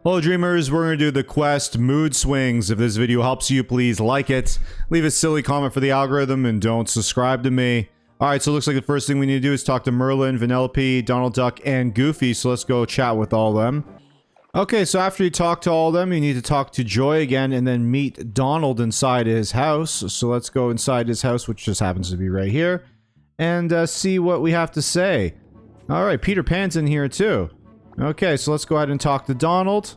Hello dreamers, we're going to do the quest Mood Swings. If this video helps you, please like it. Leave a silly comment for the algorithm and don't subscribe to me. Alright, so it looks like the first thing we need to do is talk to Merlin, Vanellope, Donald Duck, and Goofy. So let's go chat with all of them. Okay, so after you talk to all of them, you need to talk to Joy again and then meet Donald inside his house. So let's go inside his house, which just happens to be right here, and see what we have to say. Alright, Peter Pan's in here too. Okay, so let's go ahead and talk to Donald.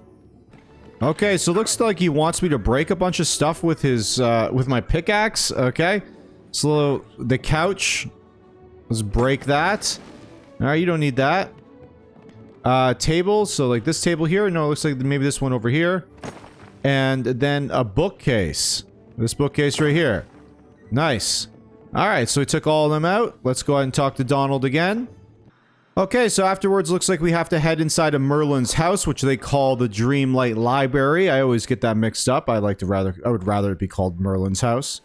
Okay, so it looks like he wants me to break a bunch of stuff with his, with my pickaxe. Okay. So, the couch. Let's break that. Alright, you don't need that. Table. So, like this table here. No, it looks like maybe this one over here. And then a bookcase. This bookcase right here. Nice. Alright, so we took all of them out. Let's go ahead and talk to Donald again. Okay, so afterwards, looks like we have to head inside of Merlin's house, which they call the Dreamlight Library. I always get that mixed up. I would rather it be called Merlin's house.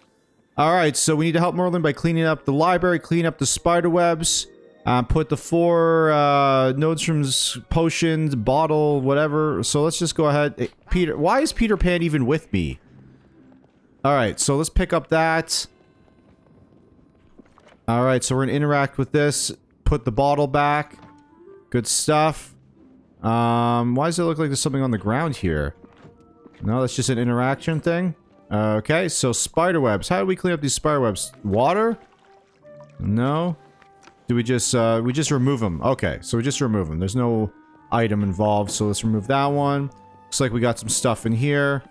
Alright, so we need to help Merlin by cleaning up the library, clean up the spider webs, put the 4 nodes from potions, bottle, whatever. So let's just go ahead. Hey, Peter, why is Peter Pan even with me? Alright, so let's pick up that. Alright, so we're going to interact with this. Put the bottle back. Good stuff. Why does it look like there's something on the ground here? No, that's just an interaction thing. Okay, so spider webs. How do we clean up these spider webs? Water? No. Do we just remove them? Okay, so we just remove them. There's no item involved, so let's remove that one. Looks like we got some stuff in here.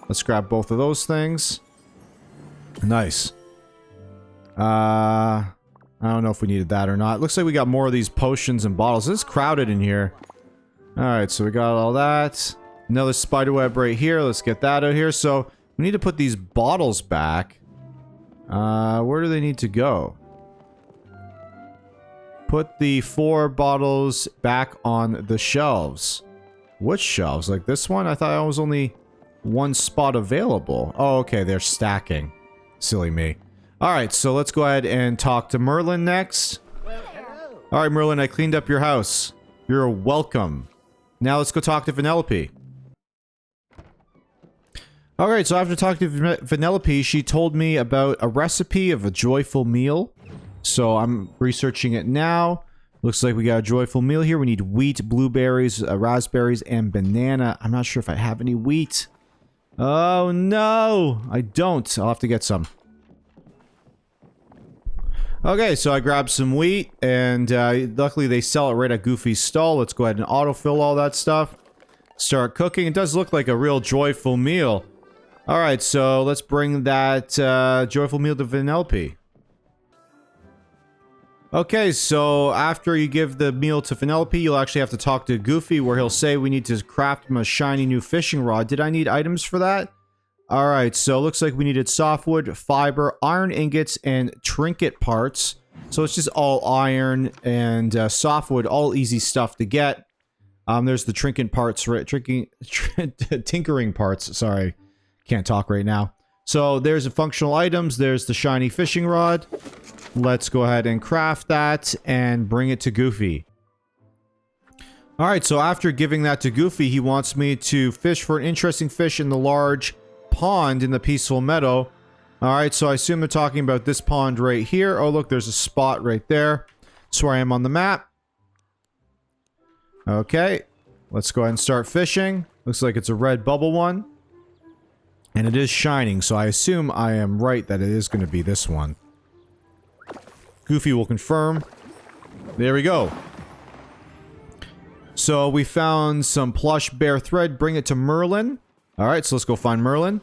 Let's grab both of those things. Nice. I don't know if we needed that or not. Looks like we got more of these potions and bottles. This is crowded in here. Alright, so we got all that. Another spiderweb right here. Let's get that out here. So, we need to put these bottles back. Where do they need to go? Put the 4 bottles back on the shelves. Which shelves? Like this one? I thought there was only one spot available. Oh, okay. They're stacking. Silly me. Alright, so let's go ahead and talk to Merlin next. Alright, Merlin, I cleaned up your house. You're welcome. Now let's go talk to Vanellope. Alright, so after talking to Vanellope, she told me about a recipe of a joyful meal. So I'm researching it now. Looks like we got a joyful meal here. We need wheat, blueberries, raspberries, and banana. I'm not sure if I have any wheat. Oh no! I don't. I'll have to get some. Okay, so I grabbed some wheat, and luckily they sell it right at Goofy's stall. Let's go ahead and autofill all that stuff. Start cooking. It does look like a real joyful meal. Alright, so let's bring that joyful meal to Vanellope. Okay, so after you give the meal to Vanellope, you'll actually have to talk to Goofy, where he'll say we need to craft him a shiny new fishing rod. Did I need items for that? Alright, so it looks like we needed softwood, fiber, iron ingots, and trinket parts. So it's just all iron and softwood, all easy stuff to get. There's the trinket parts, right? Tinkering parts, sorry. Can't talk right now. So there's the functional items, there's the shiny fishing rod. Let's go ahead and craft that and bring it to Goofy. Alright, so after giving that to Goofy, he wants me to fish for an interesting fish in the large pond in the peaceful meadow. Alright, so I assume they're talking about this pond right here. Oh, look, there's a spot right there. That's where I am on the map. Okay, let's go ahead and start fishing. Looks like it's a red bubble one. And it is shining, so I assume I am right that it is going to be this one. Goofy will confirm. There we go. So we found some plush bear thread. Bring it to Merlin. Alright, so let's go find Merlin.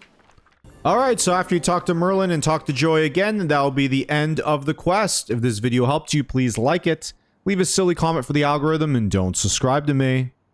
Alright, so after you talk to Merlin and talk to Joy again, that will be the end of the quest. If this video helped you, please like it. Leave a silly comment for the algorithm and don't subscribe to me.